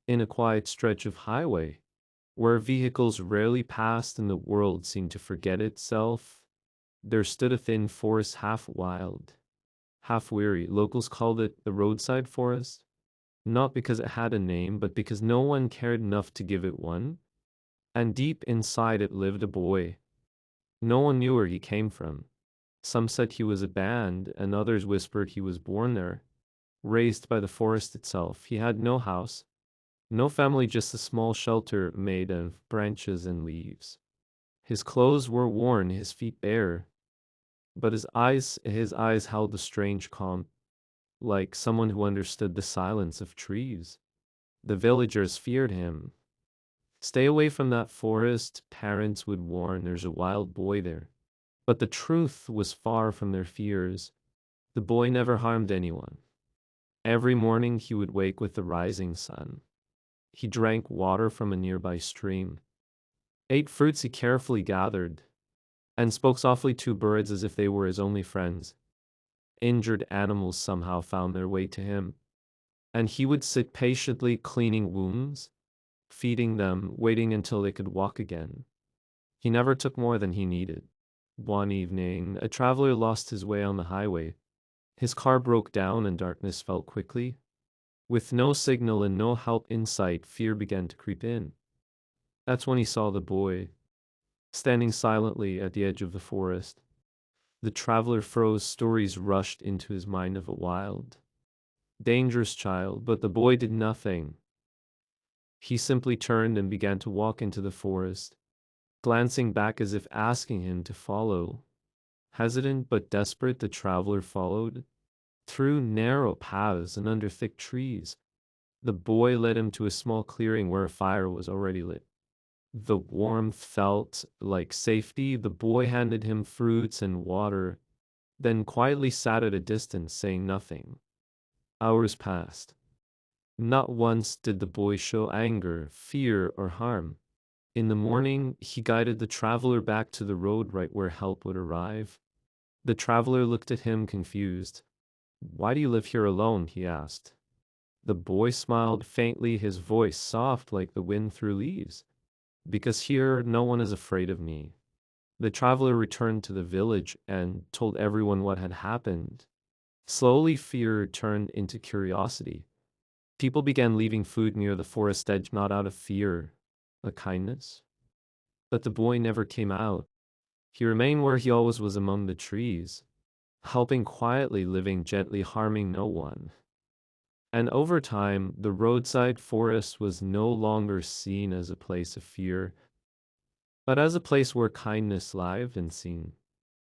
In a quiet stretch of highway, where vehicles rarely passed and the world seemed to forget itself, there stood a thin forest, half wild, half weary. Locals called it the roadside forest, not because it had a name, but because no one cared enough to give it one. And deep inside it lived a boy. No one knew where he came from. Some said he was abandoned, and others whispered he was born there, raised by the forest itself. He had no house, no family, just a small shelter made of branches and leaves. His clothes were worn, his feet bare, but his eyes held a strange calm, like someone who understood the silence of trees. The villagers feared him. Stay away from that forest, parents would warn, there's a wild boy there. But the truth was far from their fears. The boy never harmed anyone. Every morning he would wake with the rising sun. He drank water from a nearby stream, ate fruits he carefully gathered, and spoke softly to birds as if they were his only friends. Injured animals somehow found their way to him, and he would sit patiently cleaning wounds, feeding them, waiting until they could walk again. He never took more than he needed. One evening, a traveler lost his way on the highway. His car broke down and darkness fell quickly. With no signal and no help in sight, fear began to creep in. That's when he saw the boy, standing silently at the edge of the forest. The traveler froze. Stories rushed into his mind of a wild, dangerous child, but the boy did nothing. He simply turned and began to walk into the forest, glancing back as if asking him to follow. Hesitant but desperate, the traveler followed, through narrow paths and under thick trees. The boy led him to a small clearing where a fire was already lit. The warmth felt like safety. The boy handed him fruits and water, then quietly sat at a distance, saying nothing. Hours passed. Not once did the boy show anger, fear, or harm. In the morning, he guided the traveler back to the road right where help would arrive. The traveler looked at him confused. "Why do you live here alone?" he asked. The boy smiled faintly, his voice soft like the wind through leaves. "Because here no one is afraid of me." The traveler returned to the village and told everyone what had happened. Slowly, fear turned into curiosity. People began leaving food near the forest edge, not out of fear, but kindness. But the boy never came out. He remained where he always was, among the trees, helping quietly, living gently, harming no one. And over time, the roadside forest was no longer seen as a place of fear, but as a place where kindness lived and seen.